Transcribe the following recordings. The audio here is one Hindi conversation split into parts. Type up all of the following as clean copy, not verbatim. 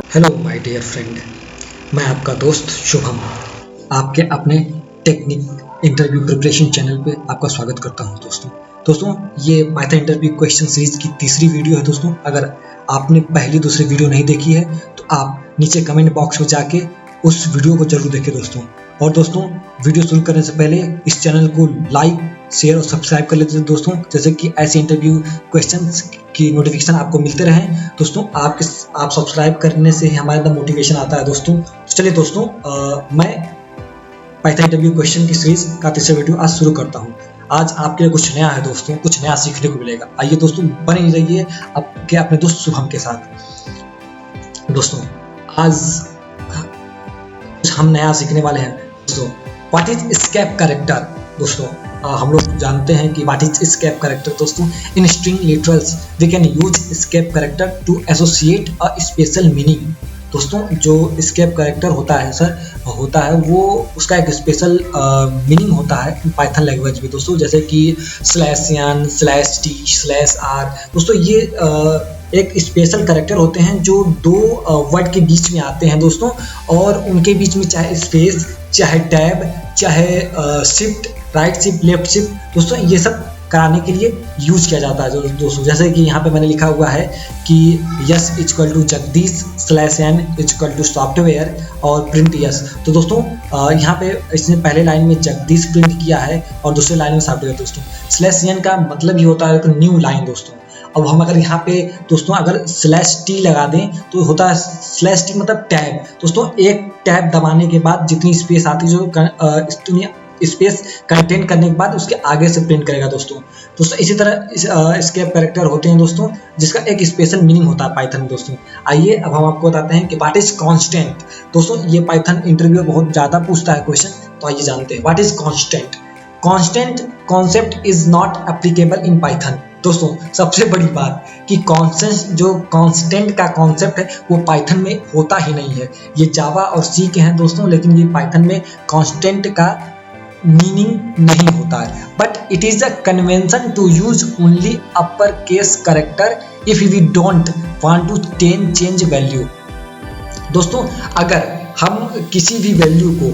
Hello my dear friend. मैं आपका दोस्त शुभम आपके अपने टेक्निक इंटरव्यू प्रिपरेशन चैनल पे आपका स्वागत करता हूं। दोस्तों ये पाइथन इंटरव्यू क्वेश्चन सीरीज की तीसरी वीडियो है। दोस्तों अगर आपने पहली दूसरी वीडियो नहीं देखी है तो आप नीचे कमेंट बॉक्स में जाके उस वीडियो को जरूर देखें और दोस्तों वीडियो शुरू करने से पहले इस चैनल को लाइक शेयर और सब्सक्राइब कर लेते हैं दोस्तों, जैसे कि ऐसे इंटरव्यू क्वेश्चंस की नोटिफिकेशन आपको मिलते रहें। दोस्तों आप सब्सक्राइब करने से हमारे अंदर मोटिवेशन आता है दोस्तों। तो चलिए दोस्तों मैं पाइथन इंटरव्यू क्वेश्चन की सीरीज का तीसरा वीडियो आज शुरू करता हूँ। आज आपके लिए कुछ नया है दोस्तों, कुछ नया सीखने को मिलेगा। आइए दोस्तों बने ही रहिए आपके अपने दोस्त शुभम के साथ। दोस्तों आज हम नया सीखने वाले हैं दोस्तों, व्हाट इज एस्केप कैरेक्टर। दोस्तों हम लोग जानते हैं कि व्हाट इज एस्केप कैरेक्टर। दोस्तों in string literals we can use escape character to associate a special meaning. दोस्तों जो एस्केप कैरेक्टर होता है वो उसका एक स्पेशल मीनिंग होता है पाइथन लैंग्वेज में दोस्तों, जैसे कि /n /t/r। दोस्तों ये एक स्पेशल कैरेक्टर होते हैं जो दो वर्ड के बीच में आते हैं दोस्तों, और उनके बीच में चाहे स्पेस, चाहे टैब, चाहे shift, right shift, left shift, दोस्तों ये सब कराने के लिए यूज किया जाता है दोस्तों। जैसे कि यहाँ पे मैंने लिखा हुआ है कि S equal to Jagdish /n equal to software और प्रिंट यस। तो दोस्तों यहाँ पे इसने पहले लाइन में जगदीश प्रिंट किया है और दूसरे लाइन में सॉफ्टवेयर। दोस्तों /n का मतलब ही होता है न्यू लाइन दोस्तों। अब हम अगर यहाँ पे दोस्तों अगर /t लगा दें तो होता है /t मतलब टैब। दोस्तों एक टैब दबाने के बाद जितनी स्पेस आती है, जो स्पेस कंटेन करने के बाद उसके आगे से प्रिंट करेगा दोस्तों। इसी तरह एस्केप कैरेक्टर होते हैं दोस्तों, जिसका एक स्पेशल मीनिंग होता है पाइथन में दोस्तों। आइए अब हम आपको बताते हैं कि व्हाट इज कांस्टेंट। दोस्तों ये पाइथन इंटरव्यू बहुत ज़्यादा पूछता है क्वेश्चन, तो आइए जानते हैं what is constant. Constant concept is not applicable in Python. दोस्तों सबसे बड़ी बात कि कांस्टेंट का कॉन्सेप्ट है वो पाइथन में होता ही नहीं है। ये जावा और सी के हैं दोस्तों, लेकिन ये पाइथन में कांस्टेंट का मीनिंग नहीं होता है। But it is a convention to use only upper case character if we don't want to change value. दोस्तों अगर हम किसी भी वैल्यू को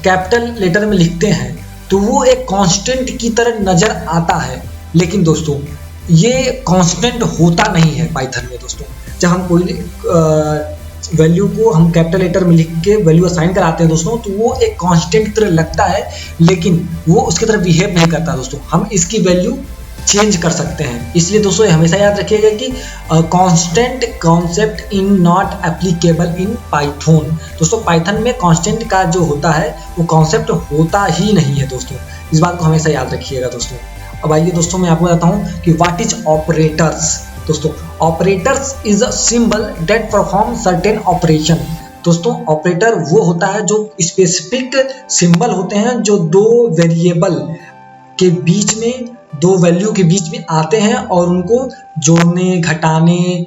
कैपिटल लेटर में लिखते हैं तो वो एक कांस्टेंट की तरह नजर आता है, लेकिन दोस्तों ये कांस्टेंट होता नहीं है पाइथन में दोस्तों। जब हम कोई वैल्यू को हम कैपिटल लेटर में लिख के वैल्यू असाइन कराते हैं दोस्तों, तो वो एक कांस्टेंट की तरह लगता है, लेकिन वो उसकी तरह बिहेव नहीं करता दोस्तों। हम इसकी वैल्यू चेंज कर सकते हैं। इसलिए दोस्तों हमेशा याद रखिएगा कि constant concept in not applicable in Python. दोस्तों पाइथन में कांस्टेंट का जो होता है वो कॉन्सेप्ट होता ही नहीं है दोस्तों, इस बात को हमेशा याद रखिएगा दोस्तों। अब आइए दोस्तों मैं आपको बताता हूँ कि व्हाट इज ऑपरेटर्स। दोस्तों operators is a symbol that perform certain operation. दोस्तों ऑपरेटर वो होता है जो स्पेसिफिक सिंबल होते हैं जो दो वेरिएबल के बीच में, दो वैल्यू के बीच में आते हैं और उनको जोड़ने, घटाने,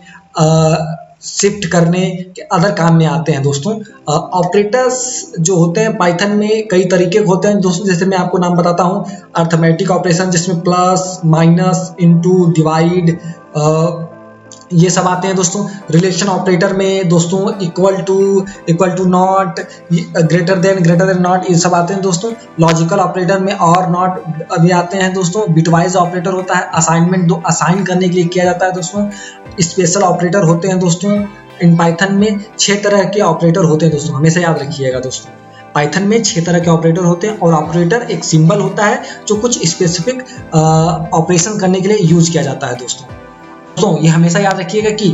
शिफ्ट करने के अदर काम में आते हैं दोस्तों। ऑपरेटर्स जो होते हैं पाइथन में कई तरीके के होते हैं दोस्तों, जैसे मैं आपको नाम बताता हूँ। अर्थमेटिक ऑपरेशन जिसमें प्लस, माइनस, इनटू, डिवाइड, ये सब आते हैं दोस्तों। रिलेशन ऑपरेटर में दोस्तों equal to not, greater than not, ये सब आते हैं दोस्तों। लॉजिकल ऑपरेटर में और नॉट अभी आते हैं दोस्तों। बिटवाइज ऑपरेटर होता है, असाइनमेंट दो असाइन करने के लिए किया जाता है दोस्तों। स्पेशल ऑपरेटर होते हैं दोस्तों। इन पाइथन में 6 तरह के ऑपरेटर होते हैं दोस्तों, हमेशा याद रखिएगा दोस्तों। पाइथन में 6 तरह के ऑपरेटर होते हैं, और ऑपरेटर एक सिंबल होता है जो कुछ स्पेसिफिक ऑपरेशन करने के लिए यूज किया जाता है दोस्तों। ये हमेशा याद रखिएगा कि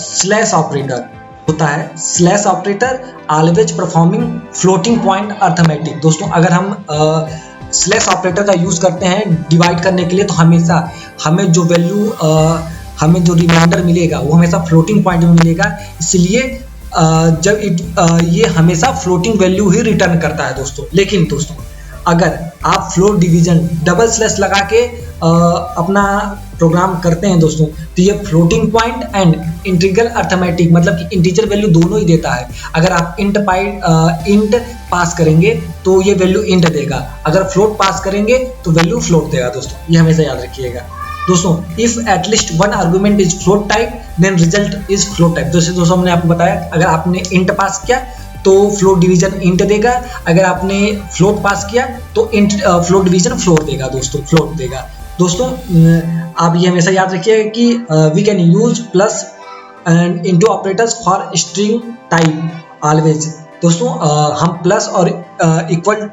स्लैश ऑपरेटर होता है। Slash operator always performing floating point arithmetic. दोस्तों अगर हम स्लैश ऑपरेटर का यूज करते हैं डिवाइड करने के लिए, तो हमेशा हमें जो वैल्यू हमें जो रिमाइंडर मिलेगा वो हमेशा फ्लोटिंग पॉइंट में मिलेगा। इसलिए जब ये हमेशा फ्लोटिंग वैल्यू ही रिटर्न करता है दोस्तों। लेकिन दोस्तों अगर आप फ्लोट डिवीजन डबल स्लैश लगा के अपना प्रोग्राम करते हैं दोस्तों, तो ये floating point and integral arithmetic मतलब कि इंटीजर वैल्यू दोनों ही देता है। अगर आप इंट पास करेंगे तो ये वैल्यू इंट देगा, अगर फ्लोट पास करेंगे तो वैल्यू फ्लोट देगा दोस्तों, ये हमेशा याद रखिएगा। दोस्तों if at least one argument is float type then result is float type. जैसे दोस्तों हमने आपको बताया, अगर आपने इंट पास किया तो फ्लोट डिवीजन इंट देगा, अगर आपने फ्लोट पास किया तो इंट फ्लोट डिवीजन फ्लोट देगा दोस्तों, फ्लोट देगा। दोस्तों आप ये हमेशा याद रखिएगा कि we can use plus and into operators for string type always. दोस्तों हम प्लस और इक्वल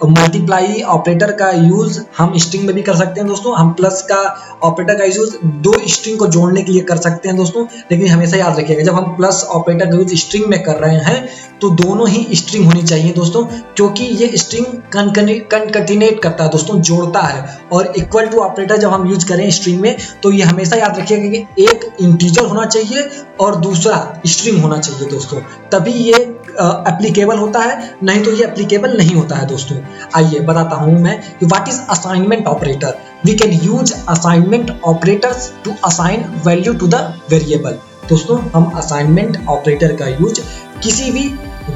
मल्टीप्लाई ऑपरेटर का यूज हम स्ट्रिंग में भी कर सकते हैं दोस्तों। हम प्लस का ऑपरेटर का यूज दो स्ट्रिंग को जोड़ने के लिए कर सकते हैं दोस्तों, लेकिन हमेशा याद रखिएगा जब हम प्लस ऑपरेटर का यूज स्ट्रिंग में कर रहे हैं तो दोनों ही स्ट्रिंग होनी चाहिए दोस्तों, क्योंकि ये स्ट्रिंग कंकैटिनेट करता है दोस्तों, जोड़ता है। और इक्वल टू ऑपरेटर जब हम यूज करें स्ट्रिंग में तो ये हमेशा याद रखिएगा कि एक इंटीजर होना चाहिए और दूसरा स्ट्रिंग होना चाहिए दोस्तों, तभी ये एप्लीकेबल होता है, नहीं तो ये एप्लीकेबल नहीं होता है दोस्तों। आइए बताता हूं मैं कि what is assignment operator. We can use assignment operators to assign value to the variable. दोस्तों हम असाइनमेंट ऑपरेटर का यूज किसी भी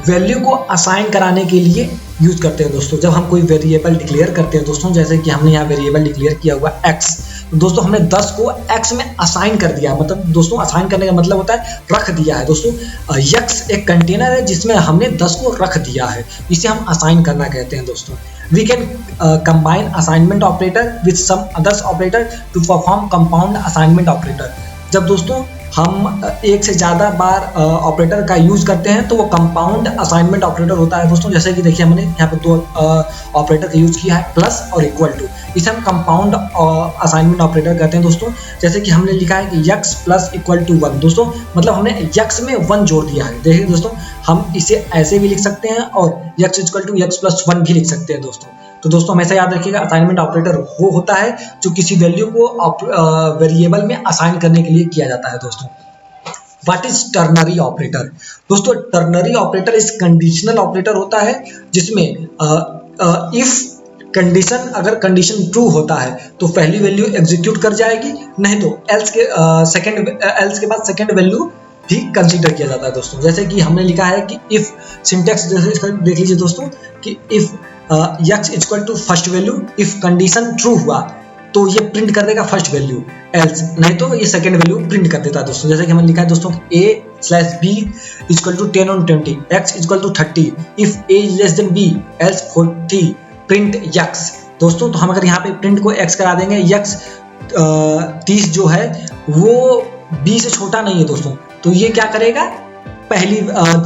वैल्यू को असाइन कराने के लिए यूज करते हैं दोस्तों। जब हम कोई वेरिएबल डिक्लेयर करते हैं दोस्तों, जैसे कि हमने यहाँ वेरिएबल डिक्लेयर किया हुआ x, तो दोस्तों हमने 10 को x में असाइन कर दिया, मतलब दोस्तों असाइन करने का मतलब होता है रख दिया है दोस्तों। x एक कंटेनर है जिसमें हमने 10 को रख दिया है, इसे हम असाइन करना कहते हैं दोस्तों। We can combine assignment operator with some others operator to perform compound assignment operator. जब दोस्तों हम एक से ज़्यादा बार ऑपरेटर का यूज करते हैं तो वो कंपाउंड असाइनमेंट ऑपरेटर होता है दोस्तों। जैसे कि देखिए हमने यहाँ पे दो ऑपरेटर का यूज किया है, प्लस और इक्वल टू, इसे हम कंपाउंड असाइनमेंट ऑपरेटर कहते हैं दोस्तों। जैसे कि हमने लिखा है कि x प्लस इक्वल टू 1 दोस्तों, मतलब हमने x में 1 जोड़ दिया है। देखिए दोस्तों हम इसे ऐसे भी लिख सकते हैं और x equal to x plus 1 भी लिख सकते हैं दोस्तों। तो दोस्तों हमेशा याद रखिएगा असाइनमेंट ऑपरेटर वो होता है जो किसी वैल्यू को वेरिएबल में असाइन करने के लिए किया जाता है दोस्तों। What is ternary operator. दोस्तों टर्नरी ऑपरेटर इस कंडीशनल ऑपरेटर होता है जिसमें इफ कंडीशन, अगर कंडीशन ट्रू होता है तो पहली वैल्यू एग्जीक्यूट कर जाएगी, नहीं तो एल्स के बाद सेकंड वैल्यू भी कंसीडर किया जाता है दोस्तों। जैसे कि हमने लिखा है कि इफ सिंटेक्स जैसे देख लीजिए दोस्तों कि if x equal to first value, if condition true हुआ तो ये प्रिंट कर देगा फर्स्ट वैल्यू, एल्स नहीं तो ये सेकंड वैल्यू प्रिंट कर देता है दोस्तों। जैसे कि हमने लिखा है दोस्तों a/b equal to 10 on 20, x equal to 30, if a is less than b else 40 print x। दोस्तों तो हम अगर यहाँ पे प्रिंट को x करा देंगे, x 30 जो है वो b से छोटा नहीं है दोस्तों, तो ये क्या करेगा, पहली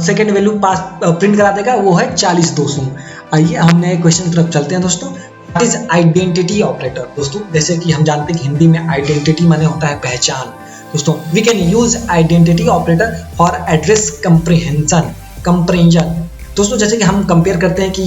सेकंड वैल्यू पास प्रिंट करा देगा, वो है 40 दोस्तों। आइए हम नए क्वेश्चन की तरफ चलते हैं दोस्तों। What is identity operator. दोस्तों जैसे कि हम जानते हैं कि हिंदी में आइडेंटिटी माने होता है पहचान दोस्तों। We can use identity operator for address comparison. दोस्तों जैसे कि हम कंपेयर करते हैं कि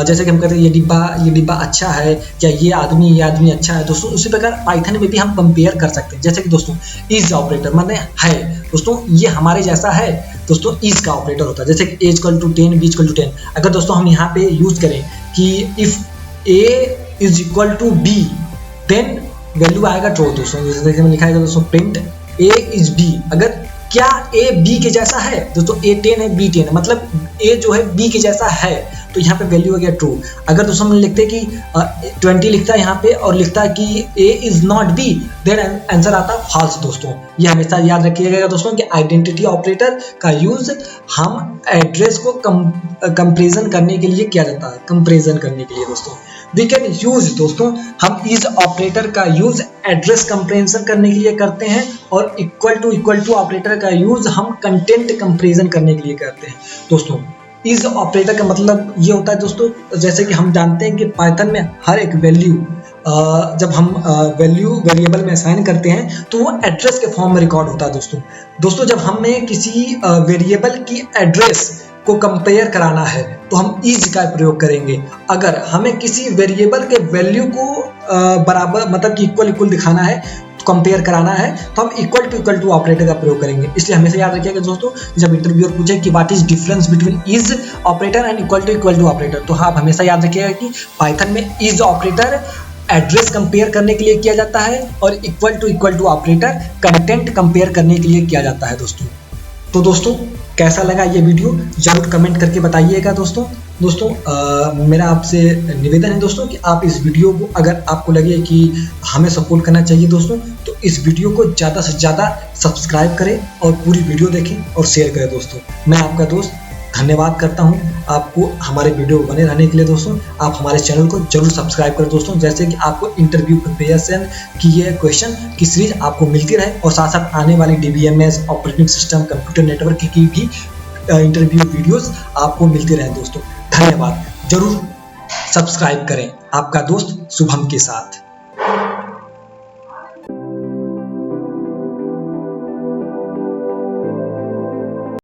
जैसे कि हम कहते हैं ये डिब्बा अच्छा है या ये आदमी अच्छा है दोस्तों, उसी प्रकार पाइथन में भी हम कंपेयर कर सकते हैं। जैसे कि दोस्तों इज ऑपरेटर माने है दोस्तों, ये हमारे जैसा है दोस्तों, इज का ऑपरेटर होता है। जैसे कि a equal to 10, b equal to 10, अगर दोस्तों हम यहाँ पे यूज करें कि if a is equal to b then value आएगा ट्रू दोस्तों। जैसे कि लिखा है दोस्तों प्रिंट a इज b, अगर क्या a b के जैसा है दोस्तों, a 10 है b 10 है, मतलब a जो है b के जैसा है, तो यहाँ पे वैल्यू हो गया ट्रू। अगर दोस्तों हम लिखते हैं कि 20 लिखता है यहाँ पे और लिखता है कि a is not b, then answer आता फॉल्स दोस्तों। ये हमेशा याद रखिएगा दोस्तों कि आइडेंटिटी ऑपरेटर का यूज हम एड्रेस को कंपैरिजन करने के लिए किया जाता है, कंपैरिजन करने के लिए दोस्तों। वी कैन यूज दोस्तों, हम इज ऑपरेटर का यूज एड्रेस कंपैरिजन करने के लिए करते हैं और इक्वल टू ऑपरेटर का यूज हम कंटेंट कंपैरिजन करने के लिए करते हैं दोस्तों। इज ऑपरेटर का मतलब ये होता है दोस्तों, जैसे कि हम जानते हैं कि पाइथन में हर एक वैल्यू जब हम वैल्यू वेरिएबल में असाइन करते हैं तो वो एड्रेस के फॉर्म में रिकॉर्ड होता है दोस्तों। दोस्तों जब हमें किसी वेरिएबल की एड्रेस को कंपेयर कराना है तो हम इज का प्रयोग करेंगे। अगर हमें किसी वेरिएबल के वैल्यू को बराबर मतलब कि इक्वल दिखाना है, कंपेयर कराना है, तो हम इक्वल टू ऑपरेटर का प्रयोग करेंगे। इसलिए हमेशा याद रखिएगा दोस्तों, जब इंटरव्यूअर पूछे कि what is difference between is operator and equal to operator, तो आप हमेशा याद रखिएगा कि पाइथन में इज ऑपरेटर एड्रेस कंपेयर करने के लिए किया जाता है और equal to operator content compare करने के लिए किया जाता है दोस्तों। तो दोस्तों कैसा लगा ये वीडियो जरूर कमेंट करके बताइएगा दोस्तों। दोस्तों मेरा आपसे निवेदन है दोस्तों कि आप इस वीडियो को, अगर आपको लगे कि हमें सपोर्ट करना चाहिए दोस्तों, तो इस वीडियो को ज़्यादा से ज़्यादा सब्सक्राइब करें और पूरी वीडियो देखें और शेयर करें दोस्तों। मैं आपका दोस्त धन्यवाद करता हूं आपको हमारे वीडियो बने रहने के लिए दोस्तों। आप हमारे चैनल को जरूर सब्सक्राइब करें दोस्तों, जैसे कि आपको इंटरव्यू प्रिपरेशन की ये क्वेश्चन की सीरीज आपको मिलती रहे और साथ साथ आने वाली DBMS, operating system, computer network की भी इंटरव्यू वीडियोस आपको मिलती रहे दोस्तों। धन्यवाद। जरूर सब्सक्राइब करें। आपका दोस्त शुभम के साथ।